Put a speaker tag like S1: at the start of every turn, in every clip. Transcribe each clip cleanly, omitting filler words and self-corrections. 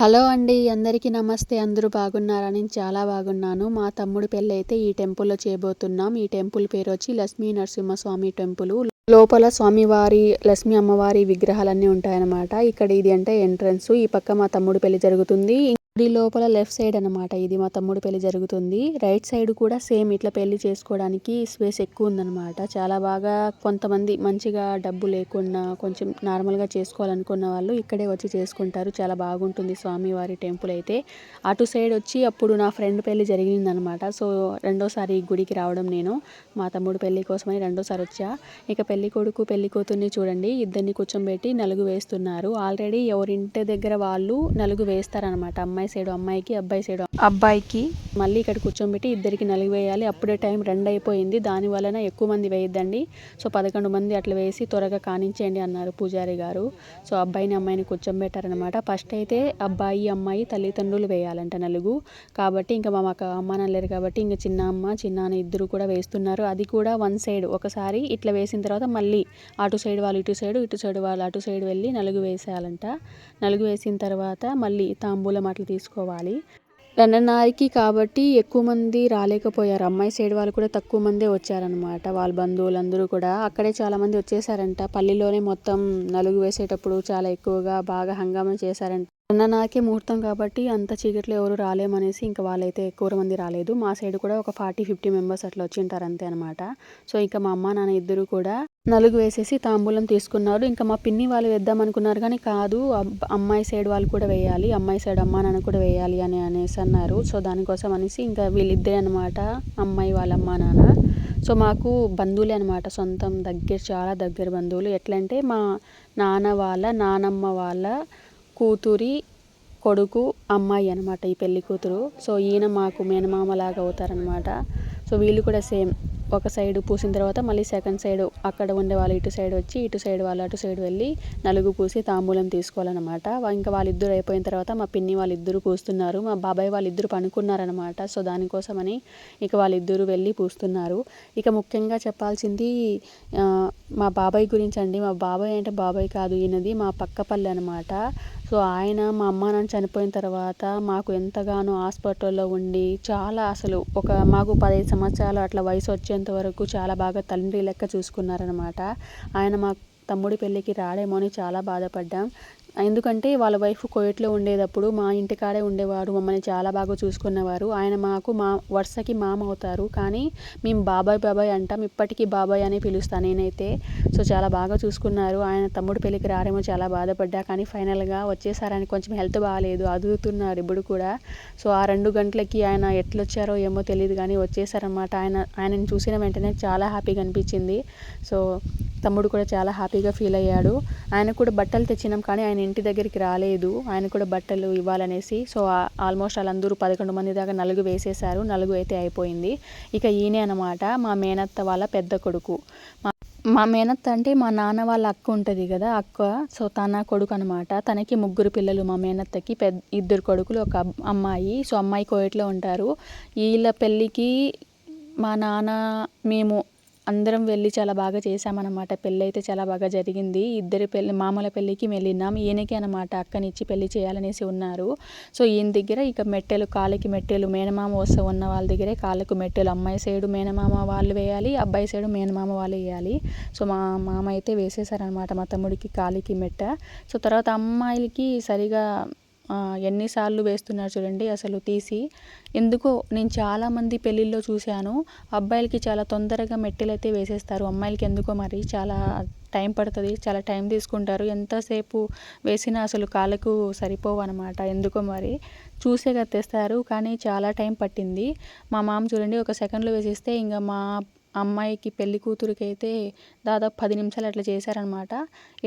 S1: Hello అండి. అందరికీ నమస్తే. అందరూ బాగున్నారా? నేను చాలా బాగున్నాను. మా తమ్ముడి పెళ్ళైతే ఈ టెంపుల్‌లో చేయబోతున్నాం. ఈ టెంపుల్ పేరొచ్చి లక్ష్మీ నరసింహస్వామి టెంపులు. లోపల స్వామివారి, లక్ష్మీ అమ్మవారి విగ్రహాలన్నీ ఉంటాయన్నమాట. ఇక్కడ ఇది అంటే ఎంట్రన్స్. ఈ పక్క మా తమ్ముడి పెళ్లి జరుగుతుంది. గుడి లోపల లెఫ్ట్ సైడ్ అనమాట ఇది మా తమ్ముడి పెళ్లి జరుగుతుంది. రైట్ సైడ్ కూడా సేమ్ ఇట్లా పెళ్లి చేసుకోవడానికి స్పేస్ ఎక్కువ ఉందన్నమాట. చాలా బాగా కొంతమంది మంచిగా డబ్బు లేకున్నా కొంచెం నార్మల్‌గా చేసుకోవాలనుకున్న వాళ్ళు ఇక్కడే వచ్చి చేసుకుంటారు. చాలా బాగుంటుంది స్వామివారి టెంపుల్ అయితే. అటు సైడ్ వచ్చి అప్పుడు నా ఫ్రెండ్ పెళ్లి జరిగిందనమాట. సో రెండోసారి ఈ గుడికి రావడం నేను. మా తమ్ముడు పెళ్లి కోసమని రెండోసారి వచ్చా. ఇక పెళ్లి కొడుకు పెళ్లి కూతుర్ని చూడండి, ఇద్దరిని కూర్చోబెట్టి నలుగు వేస్తున్నారు. ఆల్రెడీ ఎవరింటి దగ్గర వాళ్ళు నలుగు వేస్తారనమాట. అమ్మాయి సైడ్ అమ్మాయికి, అబ్బాయి సైడ్ అబ్బాయికి. మళ్ళీ ఇక్కడ కూర్చోబెట్టి ఇద్దరికి నలుగు వేయాలి. అప్పుడే టైం 2 అయిపోయింది. దాని వలన ఎక్కువ మంది వేయొద్దండి. సో 11 మంది అట్లా వేసి త్వరగా కానించేయండి అన్నారు పూజారి గారు. సో అబ్బాయిని అమ్మాయిని కూర్చోబెట్టారనమాట. ఫస్ట్ అయితే అబ్బాయి అమ్మాయి తల్లిదండ్రులు వేయాలంట నలుగు. కాబట్టి ఇంకా మా అమ్మ నాన్న లేరు కాబట్టి ఇంకా చిన్న అమ్మ చిన్నాన్న ఇద్దరు కూడా వేస్తున్నారు. అది కూడా వన్ సైడ్ ఒకసారి ఇట్లా వేసిన తర్వాత మళ్ళీ అటు సైడ్ వాళ్ళు ఇటు సైడ్, ఇటు సైడ్ వాళ్ళు అటు సైడ్ వెళ్ళి నలుగు వేసేయాలంట. నలుగు వేసిన తర్వాత మళ్ళీ తాంబూలం అట్లా తీసుకోవాలి. రండనారికి కాబట్టి ఎక్కువ మంది రాలేకపోయారు. అమ్మాయి సైడ్ వాళ్ళు కూడా తక్కువ మందే వచ్చారనమాట. వాళ్ళ బంధువులందరూ కూడా అక్కడే చాలామంది వచ్చేసారంట. పల్లిలోనే మొత్తం నలుగు వేసేటప్పుడు చాలా ఎక్కువగా బాగా హంగామా చేశారంట. రండనారికే ముహూర్తం కాబట్టి అంత చీకట్లో ఎవరు రాలేమనేసి ఇంకా వాళ్ళైతే ఎక్కువ మంది రాలేదు. మా సైడ్ కూడా ఒక 40-50 మెంబర్స్ అట్లా వచ్చింటారు అంతే అనమాట. సో ఇంకా మా అమ్మ నాన్న ఇద్దరు కూడా నలుగు వేసేసి తాంబూలం తీసుకున్నారు. ఇంకా మా పిన్ని వాళ్ళు వేద్దాం అనుకున్నారు కానీ కాదు, అమ్మాయి సైడ్ వాళ్ళు కూడా వేయాలి, అమ్మాయి సైడ్ అమ్మా నాన్న కూడా వేయాలి అనేసి అన్నారు. సో దానికోసం అనేసి ఇంకా వీళ్ళిద్దరే అనమాట, అమ్మాయి వాళ్ళ అమ్మా నాన్న. సో మాకు బంధువులే అనమాట, సొంతం చాలా దగ్గర బంధువులు. ఎట్లా అంటే మా నాన్న వాళ్ళ నానమ్మ వాళ్ళ కూతురి కొడుకు అమ్మాయి అనమాట ఈ పెళ్లి కూతురు. సో ఈయన మాకు మేనమామలాగా అవుతారనమాట. సో వీళ్ళు కూడా సేమ్ ఒక సైడ్ పూసిన తర్వాత మళ్ళీ సెకండ్ సైడ్ అక్కడ ఉండే వాళ్ళు ఇటు సైడ్ వచ్చి, ఇటు సైడ్ వాళ్ళు అటు సైడ్ వెళ్ళి నలుగు పూసి తాంబూలం తీసుకోవాలన్నమాట. ఇంకా వాళ్ళిద్దరు అయిపోయిన తర్వాత మా పిన్ని వాళ్ళిద్దరూ పూస్తున్నారు. మా బాబాయ్ వాళ్ళిద్దరు పనుకున్నారనమాట. సో దానికోసమని ఇక వాళ్ళిద్దరూ వెళ్ళి పూస్తున్నారు. ఇక ముఖ్యంగా చెప్పాల్సింది మా బాబాయ్ గురించి అండి. మా బాబాయ్ అంటే బాబాయ్ కాదు, ఈయనది మా పక్కపల్లి అనమాట. సో ఆయన మా అమ్మ నాన్న చనిపోయిన తర్వాత మాకు ఎంతగానో హాస్పిటల్లో ఉండి చాలా అసలు మాకు 15 సంవత్సరాలు అట్లా వయసు వచ్చేంత వరకు చాలా బాగా తండ్రి లెక్క చూసుకున్నారనమాట. ఆయన మా తమ్ముడి పెళ్ళికి రాడేమో అని చాలా బాధపడ్డాం. ఎందుకంటే వాళ్ళ వైఫ్ కువైట్లో ఉండేటప్పుడు మా ఇంటికాడే ఉండేవారు. మమ్మల్ని చాలా బాగా చూసుకునేవారు. ఆయన మాకు వరుసకి మామ అవుతారు. కానీ మేము బాబాయ్ అంటాం. ఇప్పటికీ బాబాయ్ అనే పిలుస్తాను నేనైతే. సో చాలా బాగా చూసుకున్నారు. ఆయన తమ్ముడు పెళ్ళికి రారేమో చాలా బాధపడ్డా, కానీ ఫైనల్గా వచ్చేసారని. కొంచెం హెల్త్ బాగాలేదు, అదుగుతున్నారు ఇప్పుడు కూడా. సో ఆ 2 గంటలకి ఆయన ఎట్లొచ్చారో ఏమో తెలియదు కానీ వచ్చేసారనమాట. ఆయనని చూసిన వెంటనే చాలా హ్యాపీగా అనిపించింది. సో తమ్ముడు కూడా చాలా హ్యాపీగా ఫీల్ అయ్యాడు. ఆయన కూడా బట్టలు తెచ్చినాం కానీ ఆయన ఇంటి దగ్గరికి రాలేదు. ఆయన కూడా బట్టలు ఇవ్వాలనేసి. సో ఆల్మోస్ట్ వాళ్ళందరూ 11 మంది దాకా నలుగు వేసేసారు. నలుగు అయితే అయిపోయింది. ఇక ఈయనే అనమాట మా మేనత్త వాళ్ళ పెద్ద కొడుకు. మా మేనత్త అంటే మా నాన్న వాళ్ళ అక్క ఉంటుంది కదా, అక్క. సో తన కొడుకు అనమాట. తనకి 3 పిల్లలు. మా మేనత్తకి 2 కొడుకులు, ఒక అమ్మాయి. సో అమ్మాయి కోయట్లో ఉంటారు. వీళ్ళ పెళ్ళికి మా నాన్న మేము అందరం వెళ్ళి చాలా బాగా చేసామన్నమాట. పెళ్ళి అయితే చాలా బాగా జరిగింది. ఇద్దరి మామూల పెళ్ళికి వెళ్ళినాం. ఈయనకి అనమాట అక్కనిచ్చి పెళ్లి చేయాలనేసి ఉన్నారు. సో ఈయన దగ్గర ఇక మెట్టెలు, కాళ్ళకి మెట్టెలు, మేనమామ వస్తే ఉన్న వాళ్ళ దగ్గరే కాళ్ళకు మెట్టెలు అమ్మాయి సైడు మేనమామ వాళ్ళు వేయాలి, అబ్బాయి సైడు మేనమామ వాళ్ళు వేయాలి. సో మా మామ అయితే వేసేసారనమాట మా తమ్ముడికి కాలికి మెట్ట. సో తర్వాత అమ్మాయిలకి సరిగా ఎన్నిసార్లు వేస్తున్నారు చూడండి అసలు తీసి. ఎందుకో నేను చాలామంది పెళ్ళిళ్ళలో చూశాను, అబ్బాయిలకి చాలా తొందరగా మెట్టెలు అయితే వేసేస్తారు. అమ్మాయిలకి ఎందుకో మరి చాలా టైం పడుతుంది, చాలా టైం తీసుకుంటారు. ఎంతసేపు వేసినా అసలు కాళ్ళకు సరిపోవు అనమాట. ఎందుకో మరి చూసే కత్తేస్తారు, కానీ చాలా టైం పట్టింది. మా మామ చూడండి ఒక సెకండ్లో వేసేస్తే ఇంకా మా అమ్మాయికి పెళ్లి కూతురికి అయితే దాదాపు 10 నిమిషాలు అట్లా చేశారనమాట.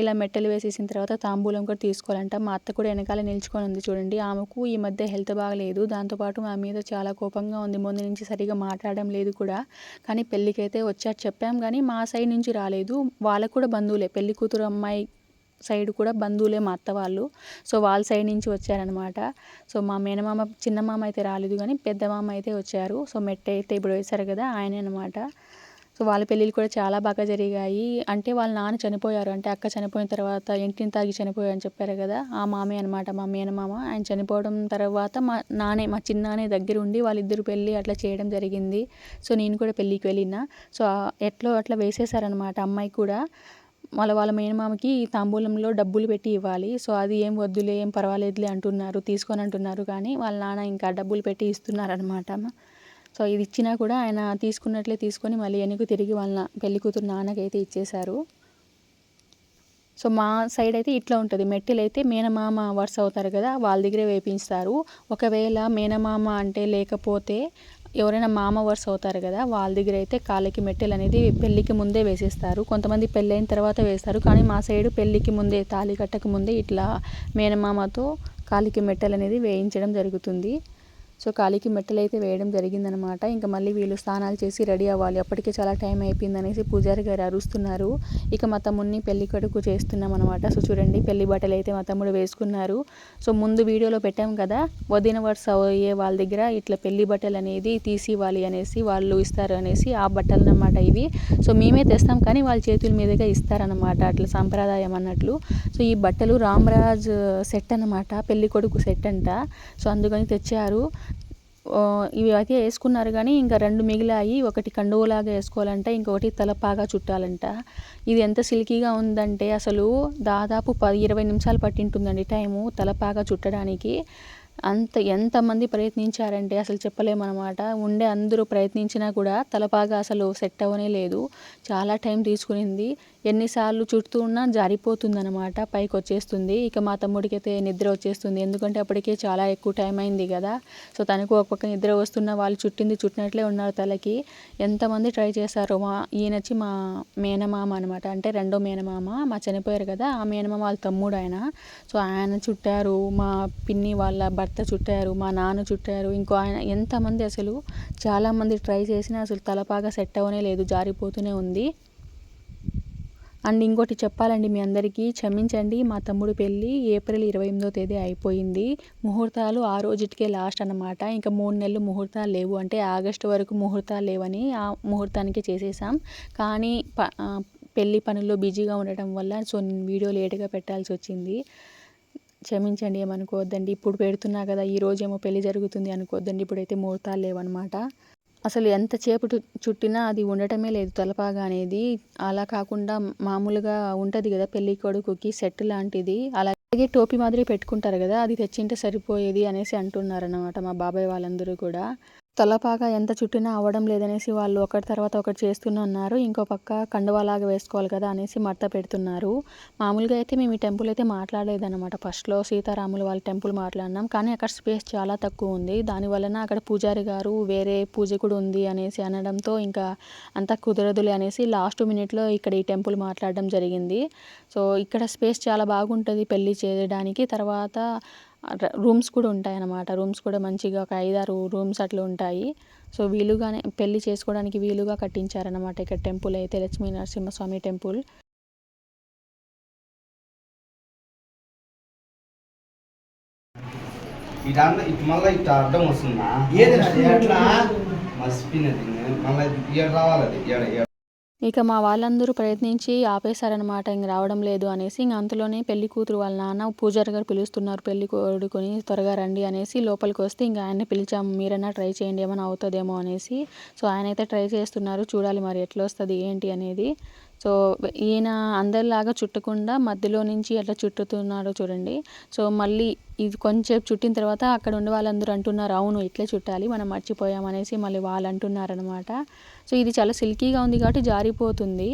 S1: ఇలా మెట్టెలు వేసేసిన తర్వాత తాంబూలం కూడా తీసుకోవాలంట. మా అత్త కూడా వెనకాల నిల్చుకొని ఉంది చూడండి. ఆమెకు ఈ మధ్య హెల్త్ బాగలేదు, దాంతోపాటు మా మీద చాలా కోపంగా ఉంది. ముందు నుంచి సరిగా మాట్లాడడం లేదు కూడా. కానీ పెళ్ళికైతే వచ్చారు చెప్పాం కానీ మా సైడ్ నుంచి రాలేదు. వాళ్ళకు కూడా బంధువులే, పెళ్లి కూతురు అమ్మాయి సైడ్ కూడా బంధువులే మా అత్త వాళ్ళు. సో వాళ్ళ సైడ్ నుంచి వచ్చారనమాట. సో మా మేనమామ చిన్న మామ అయితే రాలేదు కానీ పెద్ద మామ అయితే వచ్చారు. సో మెట్ట అయితే ఇప్పుడు వేశారు కదా ఆయనే అనమాట. సో వాళ్ళ పెళ్ళిళ్ళు కూడా చాలా బాగా జరిగాయి. అంటే వాళ్ళ నాన్న చనిపోయారు. అంటే అక్క చనిపోయిన తర్వాత ఇంటిని తాగి చనిపోయారని చెప్పారు కదా, ఆ మామే అనమాట, మా మేనమామ. ఆయన చనిపోవడం తర్వాత మా చిన్నానే దగ్గరుండి వాళ్ళిద్దరు పెళ్ళి అట్లా చేయడం జరిగింది. సో నేను కూడా పెళ్ళికి వెళ్ళిన. సో ఎట్లో అట్లా వేసేసారనమాట అమ్మాయి కూడా. వాళ్ళ మేనమామకి తాంబూలంలో డబ్బులు పెట్టి ఇవ్వాలి. సో అది ఏం వద్దులే, ఏం పర్వాలేదులే అంటున్నారు, తీసుకొని అంటున్నారు. కానీ వాళ్ళ నాన్న ఇంకా డబ్బులు పెట్టి ఇస్తున్నారనమాట. సో ఇది ఇచ్చినా కూడా ఆయన తీసుకున్నట్లే తీసుకొని మళ్ళీ వెనక్కి తిరిగి వాళ్ళ పెళ్లి కూతురు నాన్నకైతే ఇచ్చేశారు. సో మా సైడ్ అయితే ఇట్లా ఉంటుంది. మెట్టెలు అయితే మేనమామ వరుస అవుతారు కదా, వాళ్ళ దగ్గరే వేపించుతారు. ఒకవేళ మేనమామ అంటే లేకపోతే ఎవరైనా మామ వరుస అవుతారు కదా, వాళ్ళ దగ్గర అయితే కాళ్ళకి మెట్టెలు అనేది పెళ్ళికి ముందే వేసేస్తారు. కొంతమంది పెళ్ళైన తర్వాత వేస్తారు, కానీ మా సైడు పెళ్ళికి ముందే, తాళి కట్టక ముందే ఇట్లా మేనమామతో కాలికి మెట్టెలు అనేది వేయించడం జరుగుతుంది. సో కాలికి మెట్టెలు అయితే వేయడం జరిగిందనమాట. ఇంకా మళ్ళీ వీళ్ళు స్నానాలు చేసి రెడీ అవ్వాలి. అప్పటికే చాలా టైం అయిపోయిందనేసి పూజారి గారు అరుస్తున్నారు. ఇక మా తమ్ముడిని పెళ్లి కొడుకు చేస్తున్నాం అనమాట. సో చూడండి, పెళ్లి బట్టలు అయితే మా తమ్ముడు వేసుకున్నారు. సో ముందు వీడియోలో పెట్టాం కదా, వదిన వరుస అయ్యే వాళ్ళ దగ్గర ఇట్లా పెళ్లి బట్టలు అనేది తీసి ఇవ్వాలి అనేసి, వాళ్ళు ఇస్తారు అనేసి ఆ బట్టలు అన్నమాట ఇవి. సో మేమే తెస్తాం కానీ వాళ్ళ చేతుల మీదుగా ఇస్తారనమాట, అట్లా సాంప్రదాయం అన్నట్లు. సో ఈ బట్టలు రామరాజ్ సెట్ అనమాట, పెళ్లి కొడుకు సెట్ అంట. సో అందుకని తెచ్చారు. ఇవి అయితే వేసుకున్నారు కానీ ఇంకా 2 మిగిలాయి. ఒకటి కండువలాగా వేసుకోవాలంట, ఇంకొకటి తలపాగా చుట్టాలంట. ఇది ఎంత సిల్కీగా ఉందంటే అసలు దాదాపు 10-20 నిమిషాలు పట్టింటుందండి టైము తలపాగా చుట్టడానికి. ఎంతమంది ప్రయత్నించారంటే అసలు చెప్పలేమన్నమాట. అందరూ ప్రయత్నించినా కూడా తలపాగా అసలు సెట్ అవ్వనే లేదు. చాలా టైం తీసుకునింది. ఎన్నిసార్లు చుడుతూ ఉన్నా జారిపోతుందన్నమాట, పైకి వచ్చేస్తుంది. ఇక మా తమ్ముడికి అయితే నిద్ర వచ్చేస్తుంది, ఎందుకంటే అప్పటికే చాలా ఎక్కువ టైం అయింది కదా. సో తనకు ఒక పక్క నిద్ర వస్తున్న, వాళ్ళు చుట్టినట్లే ఉన్నారు తలకి. ఎంతమంది ట్రై చేశారో. ఈయనొచ్చి మా మేనమామ అనమాట, అంటే రెండో మేనమామ, మా చనిపోయారు కదా ఆ మేనమామ వాళ్ళ తమ్ముడు ఆయన. సో ఆయన చుట్టారు, మా పిన్ని వాళ్ళ భర్త చుట్టారు, మా నాన్న చుట్టారు, ఇంకో ఆయన, ఎంతమంది అసలు చాలామంది ట్రై చేసినా అసలు తలపాగా సెట్ అవ్వనే లేదు, జారిపోతూనే ఉంది. అండ్ ఇంకోటి చెప్పాలండి మీ అందరికీ, క్షమించండి, మా తమ్ముడు పెళ్ళి ఏప్రిల్ 28వ తేదీ అయిపోయింది. ముహూర్తాలు ఆ రోజుటికే లాస్ట్ అనమాట. ఇంకా 3 నెలలు ముహూర్తాలు లేవు, అంటే ఆగస్టు వరకు ముహూర్తాలు లేవని ఆ ముహూర్తానికి చేసేసాం. కానీ పెళ్ళి పనుల్లో బిజీగా ఉండటం వల్ల సో వీడియో లేట్గా పెట్టాల్సి వచ్చింది. క్షమించండి, ఏమనుకోవద్దండి. ఇప్పుడు పెడుతున్నా కదా, ఈరోజేమో పెళ్ళి జరుగుతుంది అనుకోవద్దండి. ఇప్పుడైతే ముహూర్తాలు లేవన్నమాట. అసలు ఎంతసేపు చుట్టినా అది ఉండటమే లేదు తలపాగా అనేది. అలా కాకుండా మామూలుగా ఉంటుంది కదా పెళ్ళి కొడుకుకి సెట్ లాంటిది, అలాగే టోపీ మాదిరి పెట్టుకుంటారు కదా, అది తెచ్చింటే సరిపోయేది అనేసి అంటున్నారన్నమాట మా బాబాయ్ వాళ్ళందరూ కూడా. తలపాగా ఎంత చుట్టినా అవ్వడం లేదనేసి వాళ్ళు ఒకటి తర్వాత ఒకటి చేస్తున్నారు. ఇంకో పక్క కండువాలాగా వేసుకోవాలి కదా అనేసి మడత పెడుతున్నారు. మామూలుగా అయితే మేము ఈ టెంపుల్ అయితే మాట్లాడలేదన్నమాట. ఫస్ట్లో సీతారాములు వాళ్ళ టెంపుల్ మాట్లాడినాం, కానీ అక్కడ స్పేస్ చాలా తక్కువ ఉంది. దానివలన అక్కడ పూజారి గారు వేరే పూజ కూడా ఉంది అనేసి అనడంతో ఇంకా అంతా కుదరదులే అనేసి లాస్ట్ మినిట్లో ఇక్కడ ఈ టెంపుల్ మాట్లాడడం జరిగింది. సో ఇక్కడ స్పేస్ చాలా బాగుంటుంది పెళ్ళి చేయడానికి. తర్వాత రూమ్స్ కూడా ఉంటాయి అన్నమాట. రూమ్స్ కూడా మంచిగా ఒక 5-6 రూమ్స్ అట్లా ఉంటాయి. సో వీలుగానే పెళ్ళి చేసుకోవడానికి వీలుగా కట్టించారనమాట ఇక్కడ టెంపుల్ అయితే, లక్ష్మీ నరసింహస్వామి టెంపుల్.
S2: మళ్ళీ ఇట్లా అడ్డం వస్తుందా, మర్చిపోయినది మళ్ళీ రావాలి.
S1: ఇక మా వాళ్ళందరూ ప్రయత్నించి ఆపేశారనమాట, ఇంక రావడం లేదు అనేసి. ఇంక అంతలోనే పెళ్లి కూతురు వాళ్ళ నాన్న పూజారి గారు పిలుస్తున్నారు పెళ్లి కొడుకుని, త్వరగా రండి అనేసి లోపలికి వస్తే ఇంకా ఆయన్ని పిలిచాము, మీరైనా ట్రై చేయండి ఏమైనా అవుతుందేమో అనేసి. సో ఆయన అయితే ట్రై చేస్తున్నారు, చూడాలి మరి ఎట్లా వస్తుంది ఏంటి అనేది. సో ఈయన అందరిలాగా చుట్టకుండా మధ్యలో నుంచి అట్లా చుట్టుతున్నాడు చూడండి. సో మళ్ళీ ఇది కొంచెం చుట్టిన తర్వాత అక్కడ ఉండే వాళ్ళందరూ అంటున్నారు, అవును ఇట్లే చుట్టాలి, మనం మర్చిపోయాం అనేసి మళ్ళీ వాళ్ళు అంటున్నారనమాట. సో ఇది చాలా సిల్కీగా ఉంది కాబట్టి జారిపోతుంది.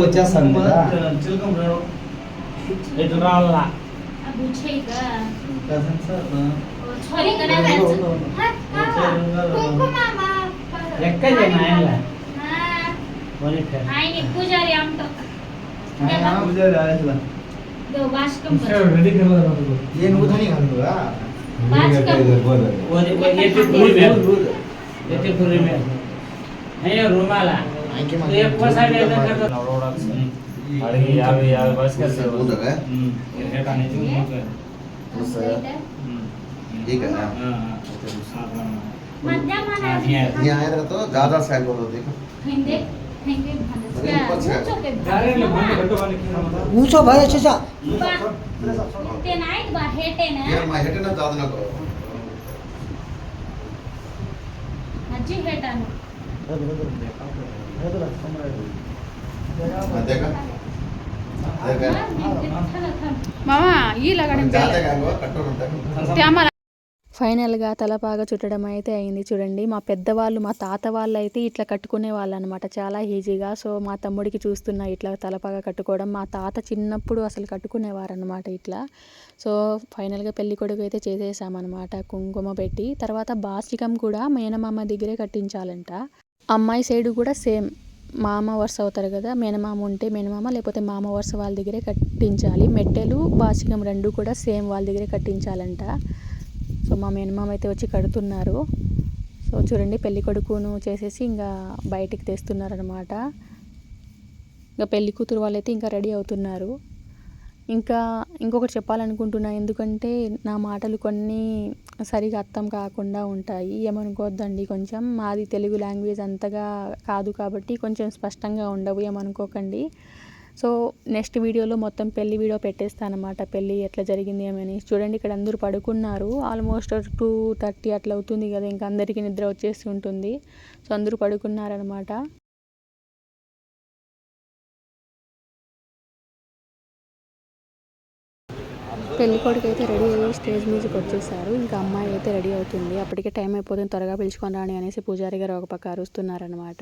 S2: వచ్చేస్తాను కదా
S3: पूजारी आमटो
S2: पूजारी आयला
S3: दो वाशकम
S4: रेडी कर ला तो
S2: ये नूत नहीं खाने का
S3: वाशकम
S4: ये पूरी में है रुमाला ये पोसा दे कर అడిగి 50 బస్సుకి వెళ్తారు
S2: కూతురా?
S4: రేట్ అనేది
S2: వస్తాయా? ठीक है ना
S3: मध्य
S2: ये आए रहे तो ज्यादा सैक हो देखो
S3: हिंदे हिंदे
S2: अरे ऊपर से
S5: ऊंचो भाई अच्छा सा
S3: ते नाइट बा हेटे ना
S2: ये मैं हेटे ना ज्यादा ना करो
S3: मज्जी हेटा ना
S2: मैं देखा देखा
S1: మామా ఈ లగడం
S2: ज्यादा का वो कट्टो रहता है
S1: ఫైనల్గా తలపాగా చుట్టడం అయితే అయింది చూడండి. మా పెద్దవాళ్ళు మా తాత వాళ్ళు అయితే ఇట్లా కట్టుకునే వాళ్ళు అనమాట చాలా ఈజీగా. సో మా తమ్ముడికి చూస్తున్నా ఇట్లా తలపాగా కట్టుకోవడం. మా తాత చిన్నప్పుడు అసలు కట్టుకునేవారు అనమాట ఇట్లా. సో ఫైనల్గా పెళ్లి కొడుకు అయితే చేసేసామన్నమాట కుంకుమ పెట్టి. తర్వాత బాసికం కూడా మేనమామ దగ్గరే కట్టించాలంట. అమ్మాయి సైడు కూడా సేమ్ మామ వరుస అవుతారు కదా, మేనమామ ఉంటే మేనమామ లేకపోతే మామ వరుస వాళ్ళ దగ్గరే కట్టించాలి. మెట్టెలు బాసికం రెండు కూడా సేమ్ వాళ్ళ దగ్గరే కట్టించాలంట. సో మా మేనమామ అయితే వచ్చి కడుతున్నారు. సో చూడండి పెళ్లి కొడుకును చేసేసి ఇంకా బయటికి తెస్తున్నారనమాట. ఇంకా పెళ్లి కూతురు వాళ్ళైతే ఇంకా రెడీ అవుతున్నారు. ఇంకా ఇంకొకటి చెప్పాలనుకుంటున్నా, ఎందుకంటే నా మాటలు కొన్ని సరిగా అర్థం కాకుండా ఉంటాయి, ఏమనుకోవద్దండి. కొంచెం మాది తెలుగు లాంగ్వేజ్ అంతగా కాదు కాబట్టి కొంచెం స్పష్టంగా ఉండవు, ఏమనుకోకండి. సో నెక్స్ట్ వీడియోలో మొత్తం పెళ్లి వీడియో పెట్టేస్తాను అనమాట. పెళ్ళి ఎట్లా జరిగింది ఏమని చూడండి. ఇక్కడ అందరూ పడుకున్నారు. ఆల్మోస్ట్ 2:30 అట్లా అవుతుంది కదా, ఇంకా అందరికీ నిద్ర వచ్చేసి ఉంటుంది. సో అందరూ పడుకున్నారనమాట. పెళ్లి కొడుకు అయితే రెడీ అయ్యి స్టేజ్ మీదకి వచ్చేసారు. ఇంకా అమ్మాయి అయితే రెడీ అవుతుంది. అప్పటికే టైం అయిపోతుంది, త్వరగా పిలుచుకొని రాని అనేసి పూజారి గారు ఒక పక్క అరుస్తున్నారనమాట.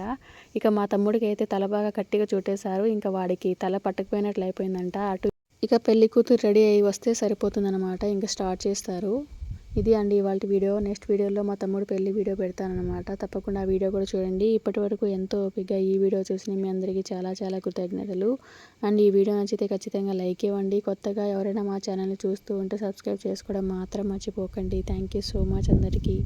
S1: ఇక మా తమ్ముడికి అయితే తల బాగా గట్టిగా చుట్టేశారు. ఇంకా వాడికి తల పట్టుకుపోయినట్లు అయిపోయిందంట. అటు ఇక పెళ్లి కూతురు రెడీ అయ్యి వస్తే సరిపోతుందన్నమాట. ఇంకా స్టార్ట్ చేస్తారు. ఇది అండి ఇవాళ వీడియో. నెక్స్ట్ వీడియోలో మా తమ్ముడు పెళ్లి వీడియో పెడతానమాట. తప్పకుండా ఆ వీడియో కూడా చూడండి. ఇప్పటి వరకు ఎంతో ఓపికగా ఈ వీడియో చూసిన మీ అందరికీ చాలా చాలా కృతజ్ఞతలు. అండ్ ఈ వీడియో నచ్చితే ఖచ్చితంగా లైక్ ఇవ్వండి. కొత్తగా ఎవరైనా మా ఛానల్ని చూస్తూ ఉంటే సబ్స్క్రైబ్ చేసుకోవడం మాత్రం మర్చిపోకండి. థ్యాంక్ యూ సో మచ్ అందరికీ.